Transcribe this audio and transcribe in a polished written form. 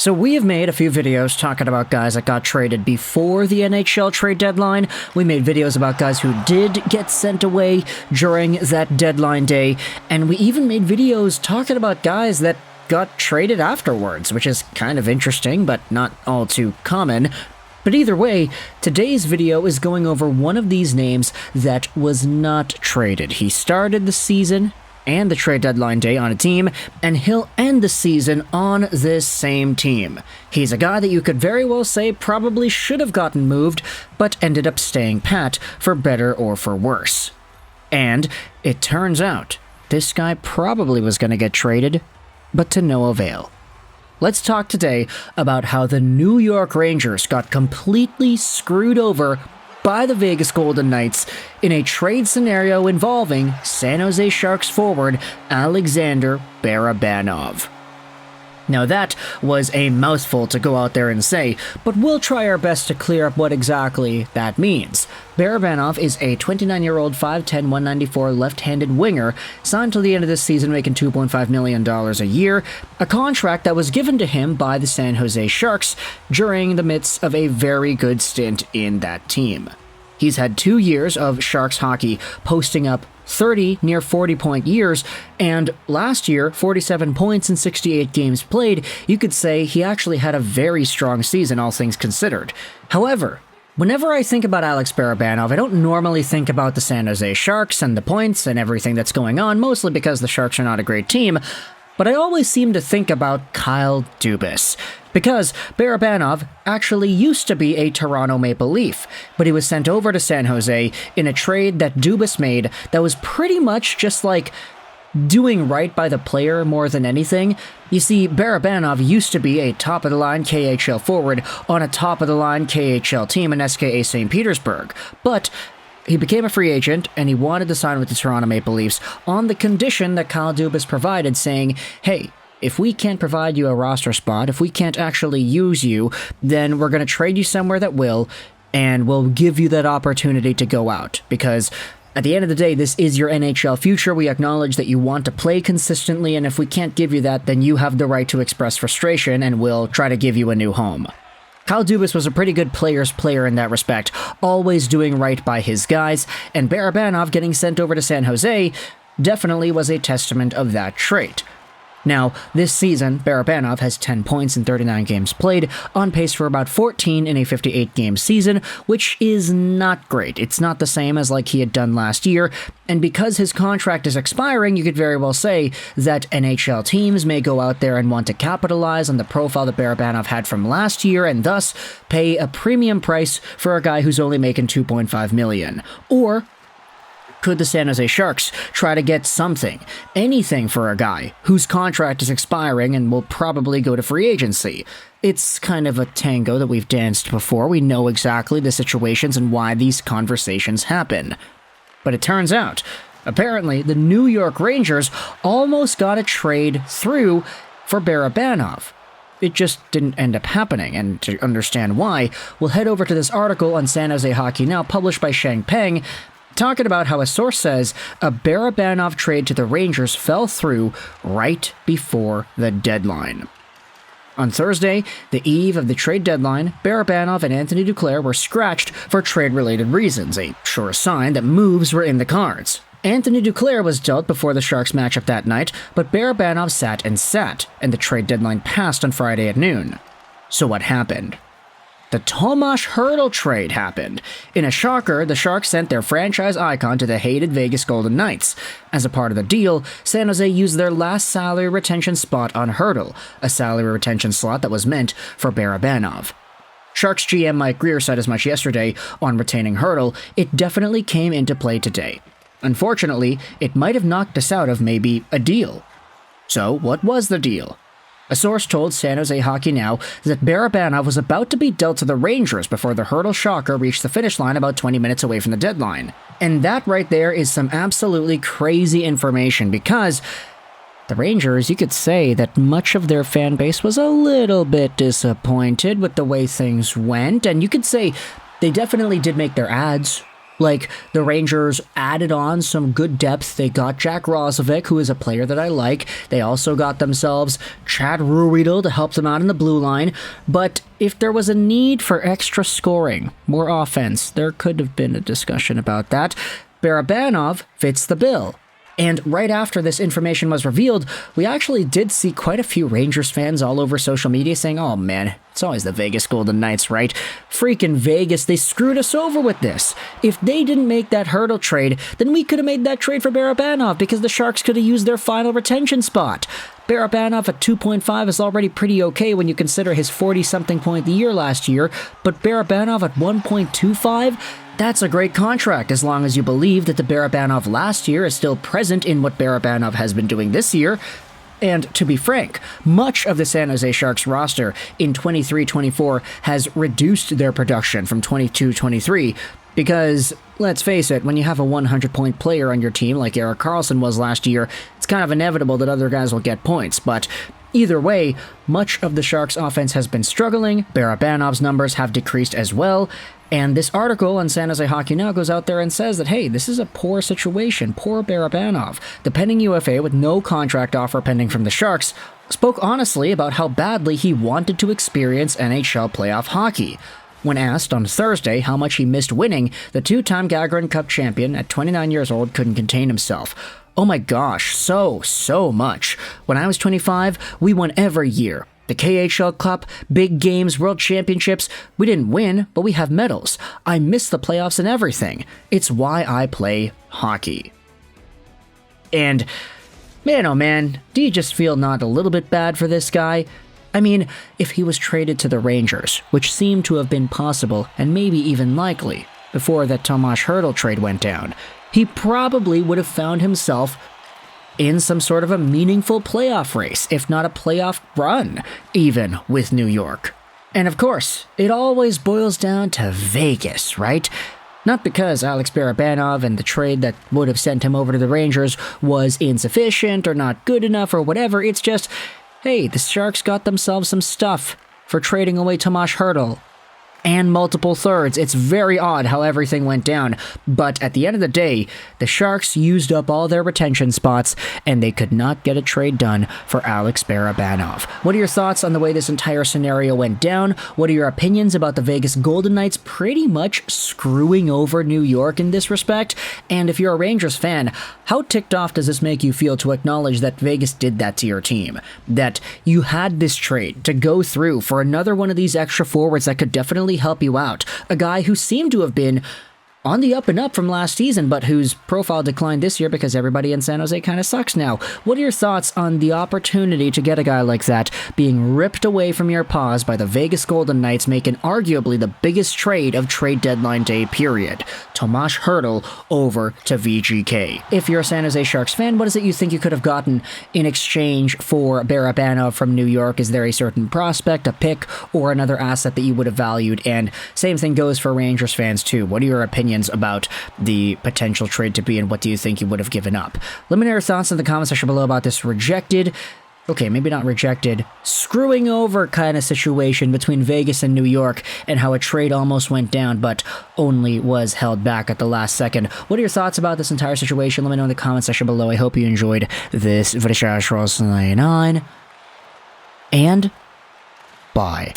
So we have made a few videos talking about guys that got traded before the NHL trade deadline. We made videos about guys who did get sent away during that deadline day. And we even made videos talking about guys that got traded afterwards, which is kind of interesting, but not all too common. But either way, today's video is going over one of these names that was not traded. He started the season and the trade deadline day on a team, and he'll end the season on this same team. He's a guy that you could very well say probably should have gotten moved, but ended up staying pat for better or for worse. And it turns out, this guy probably was going to get traded, but to no avail. Let's talk today about how the New York Rangers got completely screwed over by the Vegas Golden Knights in a trade scenario involving San Jose Sharks forward Alexander Barabanov. Now that was a mouthful to go out there and say, but we'll try our best to clear up what exactly that means. Barabanov is a 29-year-old 5'10", 194 left-handed winger, signed till the end of this season making $2.5 million a year, a contract that was given to him by the San Jose Sharks during the midst of a very good stint in that team. He's had 2 years of Sharks hockey, posting up 30 near 40-point years, and last year, 47 points in 68 games played. You could say he actually had a very strong season, all things considered. However, whenever I think about Alex Barabanov, I don't normally think about the San Jose Sharks and the points and everything that's going on, mostly because the Sharks are not a great team, but I always seem to think about Kyle Dubas, because Barabanov actually used to be a Toronto Maple Leaf, but he was sent over to San Jose in a trade that Dubas made that was pretty much just like doing right by the player more than anything. You see, Barabanov used to be a top-of-the-line KHL forward on a top-of-the-line KHL team in SKA St. Petersburg, but he became a free agent, and he wanted to sign with the Toronto Maple Leafs on the condition that Kyle Dubas provided, saying, hey, if we can't provide you a roster spot, if we can't actually use you, then we're going to trade you somewhere that will, and we'll give you that opportunity to go out. Because at the end of the day, this is your NHL future. We acknowledge that you want to play consistently, and if we can't give you that, then you have the right to express frustration, and we'll try to give you a new home. Kyle Dubas was a pretty good player's player in that respect, always doing right by his guys, and Barabanov getting sent over to San Jose definitely was a testament of that trait. Now, this season, Barabanov has 10 points in 39 games played, on pace for about 14 in a 58-game season, which is not great. It's not the same as like he had done last year, and because his contract is expiring, you could very well say that NHL teams may go out there and want to capitalize on the profile that Barabanov had from last year, and thus pay a premium price for a guy who's only making $2.5 million. Or could the San Jose Sharks try to get something, anything for a guy whose contract is expiring and will probably go to free agency? It's kind of a tango that we've danced before. We know exactly the situations and why these conversations happen. But it turns out, apparently, the New York Rangers almost got a trade through for Barabanov. It just didn't end up happening, and to understand why, we'll head over to this article on San Jose Hockey Now, published by Sheng Peng, talking about how a source says a Barabanov trade to the Rangers fell through right before the deadline. On Thursday, the eve of the trade deadline, Barabanov and Anthony Duclair were scratched for trade-related reasons, a sure sign that moves were in the cards. Anthony Duclair was dealt before the Sharks matchup that night, but Barabanov sat, and the trade deadline passed on Friday at noon. So what happened? The Tomas Hertl trade happened. In a shocker, the Sharks sent their franchise icon to the hated Vegas Golden Knights. As a part of the deal, San Jose used their last salary retention spot on Hertl, a salary retention slot that was meant for Barabanov. Sharks GM Mike Greer said as much yesterday on retaining Hertl. It definitely came into play today. Unfortunately, it might have knocked us out of maybe a deal. So, what was the deal? A source told San Jose Hockey Now that Barabanov was about to be dealt to the Rangers before the Hertl shocker reached the finish line about 20 minutes away from the deadline. And that right there is some absolutely crazy information, because the Rangers, you could say that much of their fan base was a little bit disappointed with the way things went, and you could say they definitely did make their ads Like, the Rangers added on some good depth. They got Jack Roslovic, who is a player that I like. They also got themselves Chad Ruhwedel to help them out in the blue line. But if there was a need for extra scoring, more offense, there could have been a discussion about that. Barabanov fits the bill. And right after this information was revealed, we actually did see quite a few Rangers fans all over social media saying, oh man, it's always the Vegas Golden Knights, right? Freaking Vegas, they screwed us over with this. If they didn't make that Hurdle trade, then we could have made that trade for Barabanov because the Sharks could have used their final retention spot. Barabanov at 2.5 is already pretty okay when you consider his 40-something point year last year, but Barabanov at 1.25? That's a great contract as long as you believe that the Barabanov last year is still present in what Barabanov has been doing this year. And to be frank, much of the San Jose Sharks roster in 23-24 has reduced their production from 22-23 because, let's face it, when you have a 100-point player on your team like Erik Carlsson was last year, it's kind of inevitable that other guys will get points, but either way, much of the Sharks' offense has been struggling, Barabanov's numbers have decreased as well, and this article on San Jose Hockey Now goes out there and says that, hey, this is a poor situation, poor Barabanov. The pending UFA with no contract offer pending from the Sharks spoke honestly about how badly he wanted to experience NHL playoff hockey. When asked on Thursday how much he missed winning, the two-time Gagarin Cup champion at 29 years old couldn't contain himself. Oh my gosh, so much. When I was 25, we won every year. The KHL Cup, big games, World Championships. We didn't win, but we have medals. I miss the playoffs and everything. It's why I play hockey. And, man oh man, do you just feel not a little bit bad for this guy? I mean, if he was traded to the Rangers, which seemed to have been possible and maybe even likely before that Tomas Hertl trade went down, he probably would have found himself in some sort of a meaningful playoff race, if not a playoff run, even with New York. And of course, it always boils down to Vegas, right? Not because Alex Barabanov and the trade that would have sent him over to the Rangers was insufficient or not good enough or whatever, it's just, hey, the Sharks got themselves some stuff for trading away Tomas Hertl and multiple thirds. It's very odd how everything went down, but at the end of the day, the Sharks used up all their retention spots, and they could not get a trade done for Alex Barabanov. What are your thoughts on the way this entire scenario went down? What are your opinions about the Vegas Golden Knights pretty much screwing over New York in this respect? And if you're a Rangers fan, how ticked off does this make you feel to acknowledge that Vegas did that to your team? That you had this trade to go through for another one of these extra forwards that could definitely help you out. A guy who seemed to have been on the up and up from last season, but whose profile declined this year because everybody in San Jose kind of sucks now. What are your thoughts on the opportunity to get a guy like that being ripped away from your paws by the Vegas Golden Knights, making arguably the biggest trade of trade deadline day period? Tomas Hertl over to VGK. If you're a San Jose Sharks fan, what is it you think you could have gotten in exchange for Barabanov from New York? Is there a certain prospect, a pick, or another asset that you would have valued? And same thing goes for Rangers fans too. What are your opinions about the potential trade to be, and what do you think you would have given up? Let me know your thoughts in the comment section below about this rejected, okay, maybe not rejected, screwing over kind of situation between Vegas and New York, and how a trade almost went down but only was held back at the last second. What are your thoughts about this entire situation? Let me know in the comment section below. I hope you enjoyed this video, and bye.